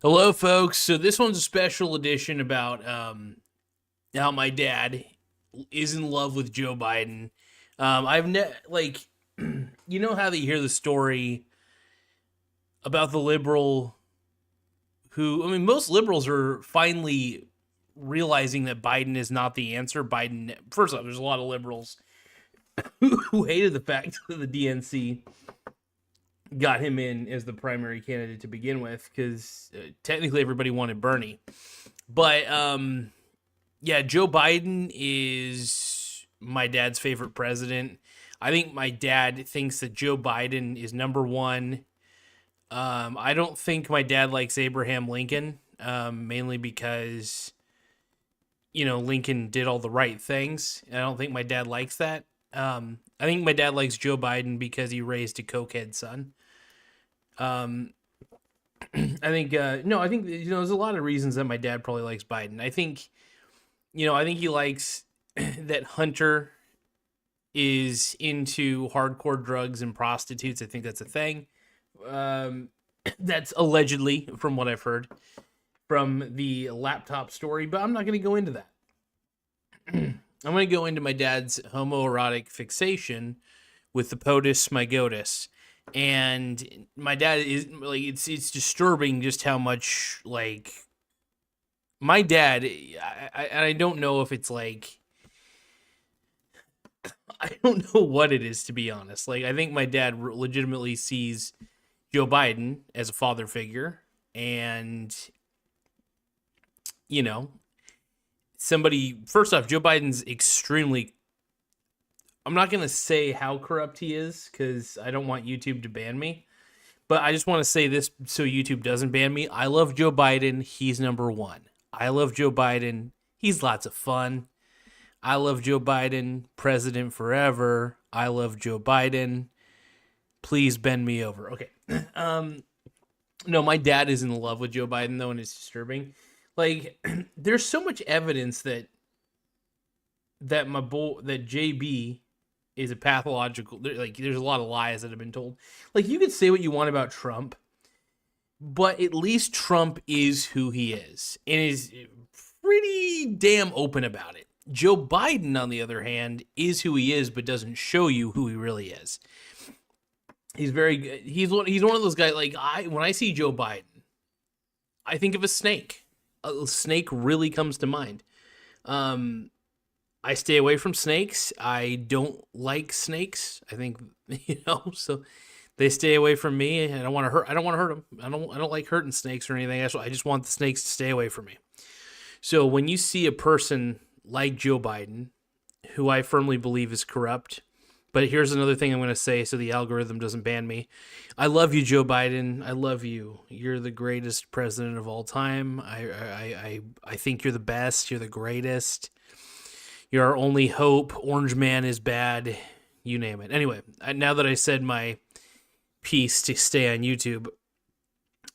Hello, folks. So this one's a special edition about how my dad is in love with Joe Biden. You know how they hear the story about the liberal who, I mean, most liberals are finally realizing that Biden is not the answer. Biden, first off, there's a lot of liberals who hated the fact that the DNC got him in as the primary candidate to begin with because technically everybody wanted Bernie. But yeah, Joe Biden is my dad's favorite president. I think my dad thinks that Joe Biden is number one. I don't think my dad likes Abraham Lincoln, mainly because, Lincoln did all the right things. I don't think my dad likes that. I think my dad likes Joe Biden because he raised a cokehead son. Um, I think there's a lot of reasons that my dad probably likes Biden. I think he likes that Hunter is into hardcore drugs and prostitutes. I think that's a thing. Um, that's allegedly from what I've heard from the laptop story, but I'm not going to go into that. I'm going to go into my dad's homoerotic fixation with the POTUS mygotus. And my dad is like, it's disturbing just how much like my dad. I don't know if it's like, I don't know what it is, to be honest. Like, I think my dad legitimately sees Joe Biden as a father figure, and you know, somebody. First off, Joe Biden's extremely. I'm not gonna say how corrupt he is because I don't want YouTube to ban me. But I just want to say this so YouTube doesn't ban me. I love Joe Biden. He's number one. I love Joe Biden. He's lots of fun. I love Joe Biden. President forever. I love Joe Biden. Please bend me over. Okay. No, my dad is in love with Joe Biden though, and it's disturbing. Like, there's so much evidence that JB is a pathological. Like, there's a lot of lies that have been told. Like, you could say what you want about Trump, but at least Trump is who he is and is pretty damn open about it. Joe Biden, on the other hand, is who he is, but doesn't show you who he really is. He's very good. He's one of those guys. Like, when I see Joe Biden, I think of a snake. A snake really comes to mind. I stay away from snakes. I don't like snakes. I think so they stay away from me. I don't want to hurt. I don't want to hurt them. I don't like hurting snakes or anything. I just want the snakes to stay away from me. So when you see a person like Joe Biden, who I firmly believe is corrupt, but here's another thing I'm going to say so the algorithm doesn't ban me. I love you, Joe Biden. I love you. You're the greatest president of all time. I think you're the best. You're the greatest. You're our only hope. Orange Man is bad. You name it. Anyway, now that I said my piece to stay on YouTube,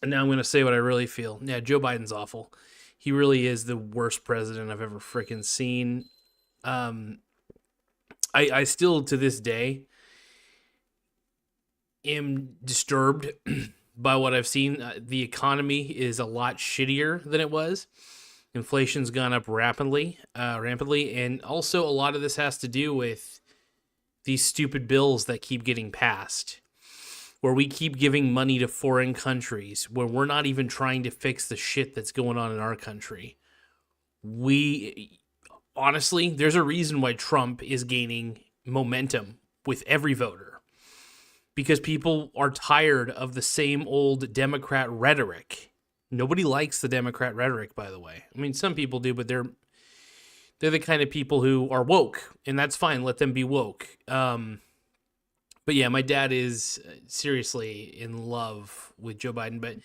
now I'm going to say what I really feel. Yeah, Joe Biden's awful. He really is the worst president I've ever freaking seen. I still, to this day, am disturbed by what I've seen. The economy is a lot shittier than it was. Inflation's gone up rapidly, and also a lot of this has to do with these stupid bills that keep getting passed, where we keep giving money to foreign countries, where we're not even trying to fix the shit that's going on in our country. Honestly, there's a reason why Trump is gaining momentum with every voter, because people are tired of the same old Democrat rhetoric. Nobody likes the Democrat rhetoric, by the way. I mean, some people do, but they're the kind of people who are woke, and that's fine. Let them be woke. But yeah, my dad is seriously in love with Joe Biden. But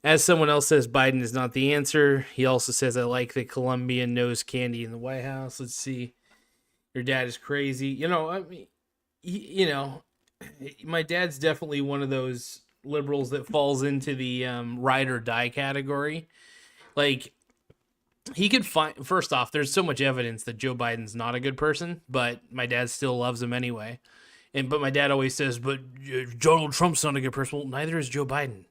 as someone else says, Biden is not the answer. He also says, I like the Colombian nose candy in the White House. Let's see. Your dad is crazy. I mean, my dad's definitely one of those liberals that falls into the ride or die category. Like, he could find, first off, there's so much evidence that Joe Biden's not a good person, but my dad still loves him anyway. But my dad always says, but Donald Trump's not a good person. Well, neither is Joe Biden.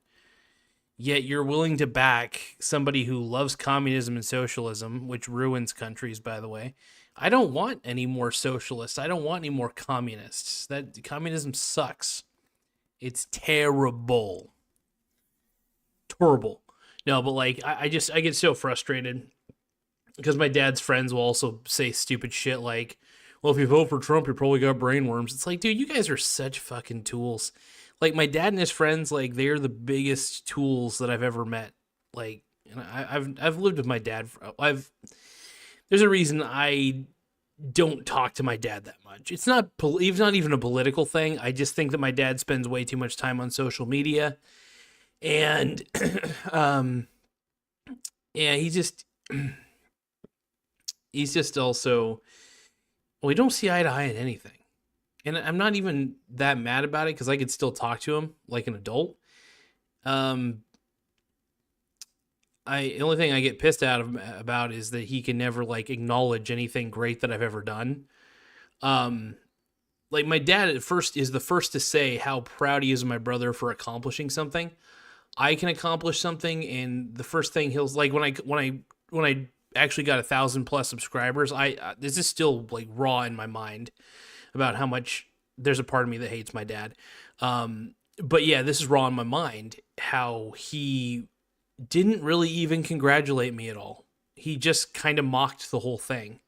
yet you're willing to back somebody who loves communism and socialism, which ruins countries, by the way. I don't want any more socialists. I don't want any more communists. That communism sucks. It's terrible. Terrible. No, but like I get so frustrated because my dad's friends will also say stupid shit like, well, if you vote for Trump, you probably got brainworms. It's like, dude, you guys are such fucking tools. Like my dad and his friends, like they're the biggest tools that I've ever met. Like, and I've lived with my dad. There's a reason I don't talk to my dad that much. It's not even a political thing. I just think that my dad spends way too much time on social media, and yeah, he's just also, well, we don't see eye to eye in anything. And I'm not even that mad about it because I could still talk to him like an adult. Um, the only thing I get pissed out of about is that he can never like acknowledge anything great that I've ever done. Um, like my dad at first is the first to say how proud he is of my brother for accomplishing something. I can accomplish something, and the first thing he'll like when I actually got 1,000+ subscribers. This is still like raw in my mind about how much there's a part of me that hates my dad. But yeah, this is raw in my mind how he didn't really even congratulate me at all. He just kind of mocked the whole thing.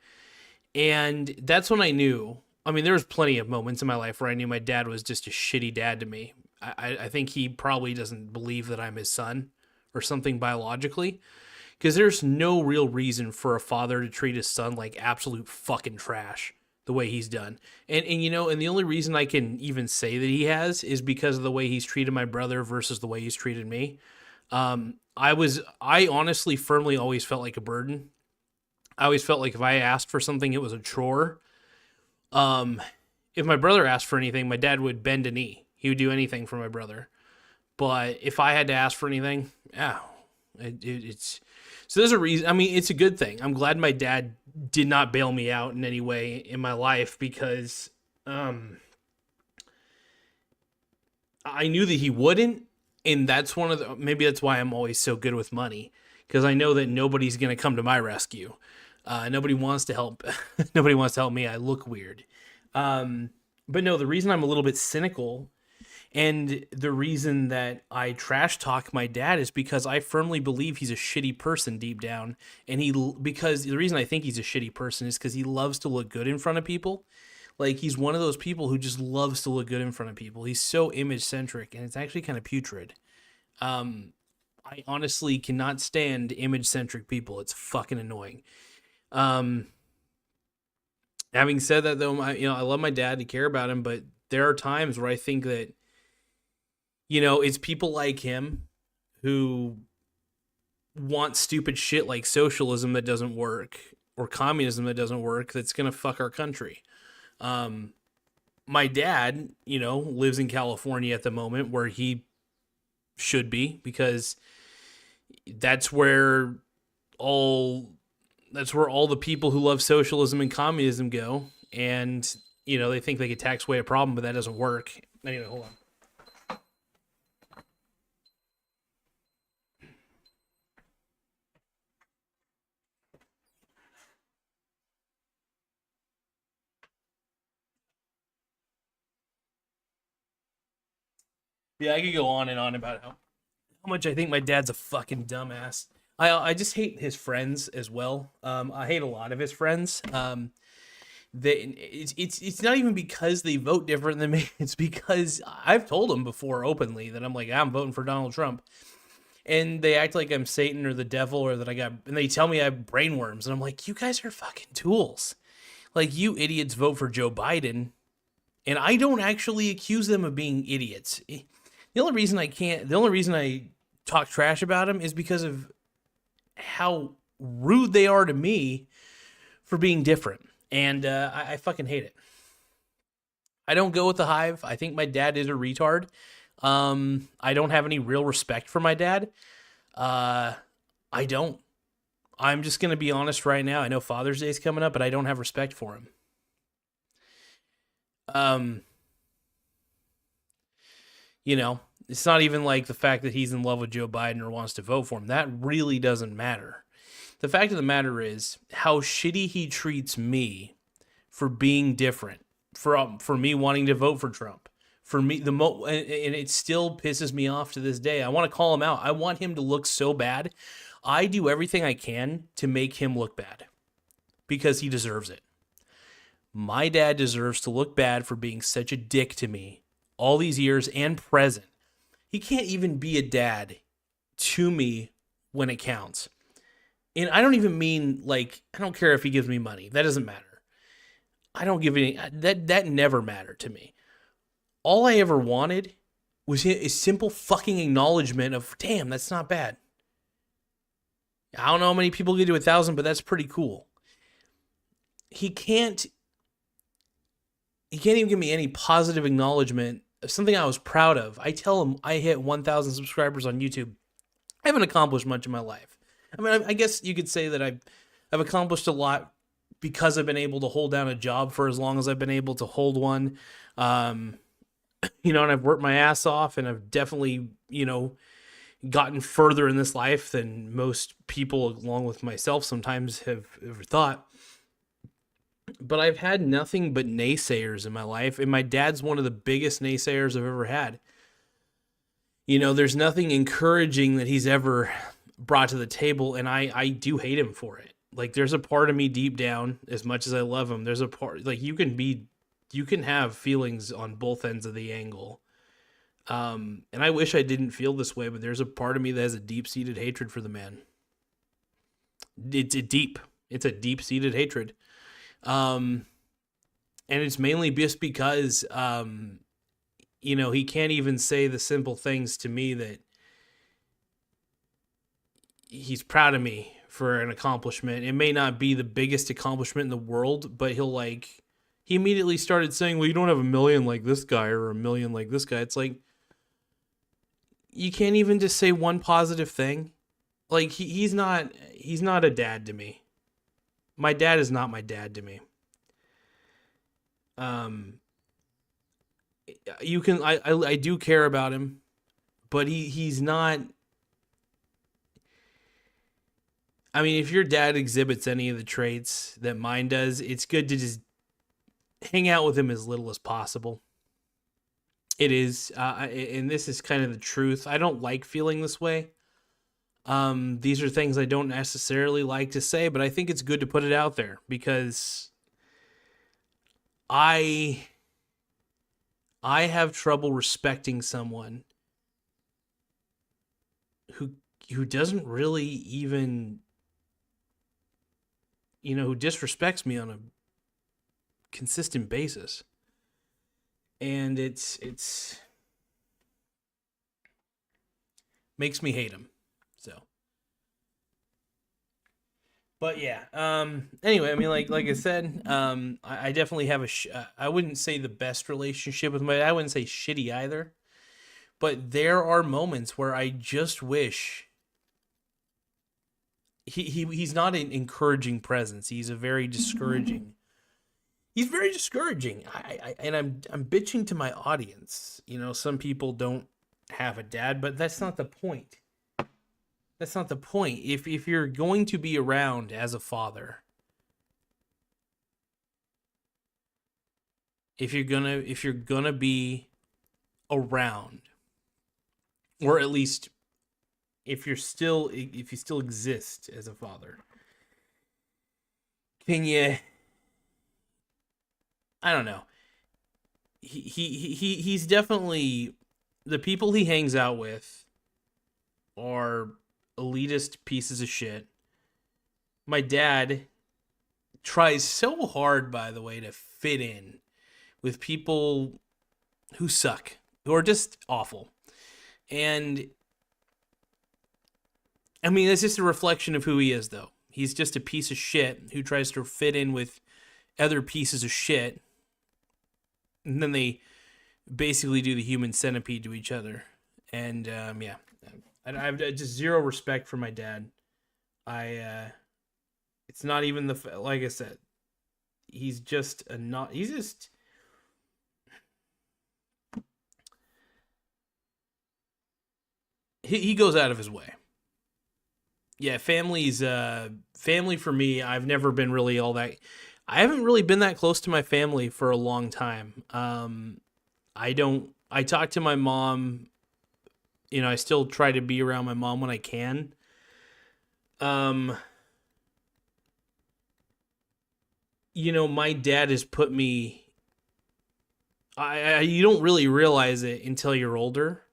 And that's when I knew. I mean, there was plenty of moments in my life where I knew my dad was just a shitty dad to me. I think he probably doesn't believe that I'm his son or something biologically. Because there's no real reason for a father to treat his son like absolute fucking trash the way he's done. And you know, and the only reason I can even say that he has is because of the way he's treated my brother versus the way he's treated me. I honestly firmly always felt like a burden. I always felt like if I asked for something, it was a chore. Um, if my brother asked for anything, my dad would bend a knee. He would do anything for my brother. But if I had to ask for anything, yeah, it's so there's a reason. I mean, it's a good thing. I'm glad my dad did not bail me out in any way in my life because I knew that he wouldn't, and that's one of the maybe that's why I'm always so good with money because I know that nobody's gonna come to my rescue. Nobody wants to help. Nobody wants to help me. I look weird. But no, the reason I'm a little bit cynical and the reason that I trash talk my dad is because I firmly believe he's a shitty person deep down. And because the reason I think he's a shitty person is because he loves to look good in front of people. Like he's one of those people who just loves to look good in front of people. He's so image centric and it's actually kind of putrid. I honestly cannot stand image centric people. It's fucking annoying. Um, Having said that though, I love my dad and care about him, but there are times where I think that it's people like him who want stupid shit like socialism that doesn't work or communism that doesn't work that's going to fuck our country. Um, my dad, lives in California at the moment where he should be because that's where all all the people who love socialism and communism go. And, they think they could tax away a problem, but that doesn't work. Anyway, hold on. Yeah, I could go on and on about how much I think my dad's a fucking dumbass. I just hate his friends as well. I hate a lot of his friends. It's not even because they vote different than me. It's because I've told them before openly that I'm like I'm voting for Donald Trump, and they act like I'm Satan or the devil or that and they tell me I have brainworms, and I'm like, you guys are fucking tools. Like you idiots vote for Joe Biden, and I don't actually accuse them of being idiots. The only reason I talk trash about them is because of how rude they are to me for being different. And I fucking hate it. I don't go with the hive. I think my dad is a retard. I don't have any real respect for my dad. I don't. I'm just going to be honest right now. I know Father's Day is coming up, but I don't have respect for him. Um, It's not even like the fact that he's in love with Joe Biden or wants to vote for him. That really doesn't matter. The fact of the matter is how shitty he treats me for being different, for me wanting to vote for Trump. For me, and it still pisses me off to this day. I want to call him out. I want him to look so bad. I do everything I can to make him look bad because he deserves it. My dad deserves to look bad for being such a dick to me all these years and present. He can't even be a dad to me when it counts. And I don't even mean like, I don't care if he gives me money. That doesn't matter. I don't give any, that never mattered to me. All I ever wanted was a simple fucking acknowledgement of, damn, that's not bad. I don't know how many people get to 1,000, but that's pretty cool. He can't even give me any positive acknowledgement of something I was proud of. I tell him I hit 1,000 subscribers on YouTube. I haven't accomplished much in my life. I mean, I guess you could say that I've accomplished a lot because I've been able to hold down a job for as long as I've been able to hold one. And I've worked my ass off, and I've definitely, gotten further in this life than most people, along with myself, sometimes have ever thought. But I've had nothing but naysayers in my life, and my dad's one of the biggest naysayers I've ever had. There's nothing encouraging that he's ever brought to the table, and I do hate him for it. Like, there's a part of me deep down, as much as I love him, there's a part, like, you can have feelings on both ends of the angle. And I wish I didn't feel this way, but there's a part of me that has a deep-seated hatred for the man. It's a deep-seated hatred. And it's mainly just because, he can't even say the simple things to me that he's proud of me for an accomplishment. It may not be the biggest accomplishment in the world, but he immediately started saying, well, you don't have 1 million like this guy or 1 million like this guy. It's like, you can't even just say one positive thing. Like, he's not a dad to me. My dad is not my dad to me. I do care about him, but he's not. I mean, if your dad exhibits any of the traits that mine does, it's good to just hang out with him as little as possible. It is, and this is kind of the truth. I don't like feeling this way. These are things I don't necessarily like to say, but I think it's good to put it out there because I have trouble respecting someone who doesn't really even, who disrespects me on a consistent basis. And it's makes me hate him. So, but yeah. Anyway, I mean, like I said, I definitely have I wouldn't say the best relationship with I wouldn't say shitty either. But there are moments where I just wish he's not an encouraging presence. He's a very discouraging. He's very discouraging. I'm bitching to my audience. Some people don't have a dad, but that's not the point. That's not the point. If you're going to be around as a father, if you're gonna be around, or at least if you still exist as a father, can you? I don't know. He's definitely, the people he hangs out with are elitist pieces of shit. My dad tries so hard, by the way, to fit in with people who suck, who are just awful. And I mean, it's just a reflection of who he is, though. He's just a piece of shit who tries to fit in with other pieces of shit. And then they basically do the human centipede to each other. And yeah, I have just zero respect for my dad. It's not even like I said, he's just he goes out of his way. Yeah, family for me. I've never been really all that. I haven't really been that close to my family for a long time. I don't. I talk to my mom. You know, I still try to be around my mom when I can. Um, you know, my dad has put me. You don't really realize it until you're older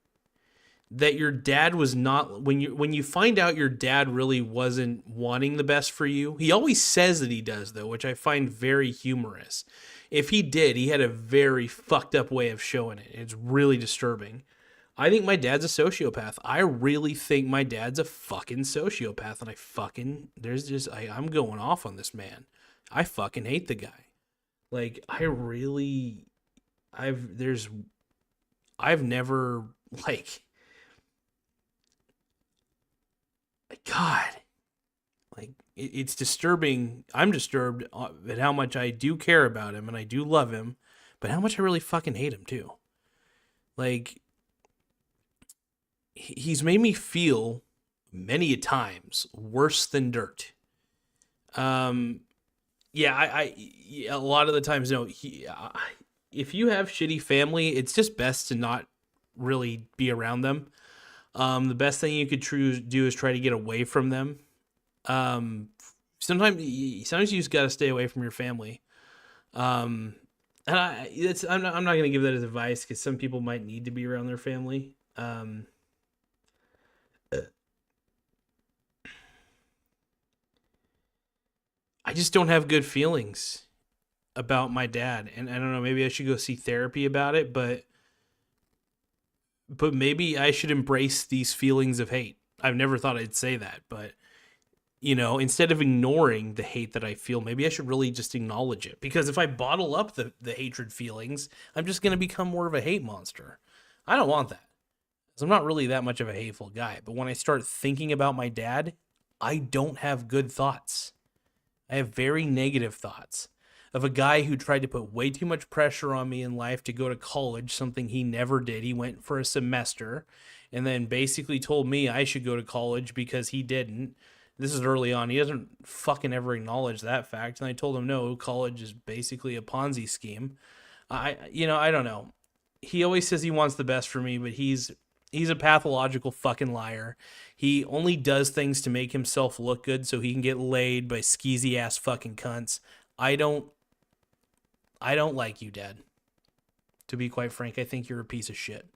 that your dad was not when you find out your dad really wasn't wanting the best for you. He always says that he does though, which I find very humorous. If he did, he had a very fucked up way of showing it. It's really disturbing. I think my dad's a sociopath. I really think my dad's a fucking sociopath, and I'm going off on this man. I fucking hate the guy. Like I really I've never like God, like it's disturbing. I'm disturbed at how much I do care about him and I do love him, but how much I really fucking hate him too. Like he's made me feel many a times worse than dirt. Um, yeah, a lot of the times, no. If you have shitty family, it's just best to not really be around them. The best thing you could do is try to get away from them. Um, sometimes you just got to stay away from your family. Um, and I'm not going to give that as advice because some people might need to be around their family. I just don't have good feelings about my dad, and I don't know. Maybe I should go see therapy about it, but maybe I should embrace these feelings of hate. I've never thought I'd say that, but you know, instead of ignoring the hate that I feel, maybe I should really just acknowledge it. Because if I bottle up the hatred feelings, I'm just going to become more of a hate monster. I don't want that. 'Cause I'm not really that much of a hateful guy. But when I start thinking about my dad, I don't have good thoughts. I have very negative thoughts of a guy who tried to put way too much pressure on me in life to go to college, something he never did. He went for a semester and then basically told me I should go to college because he didn't. This is early on. He doesn't fucking ever acknowledge that fact. And I told him, no, college is basically a Ponzi scheme. I don't know. He always says he wants the best for me, but he's a pathological fucking liar. He only does things to make himself look good so he can get laid by skeezy ass fucking cunts. I don't I don't like you, Dad. To be quite frank, I think you're a piece of shit.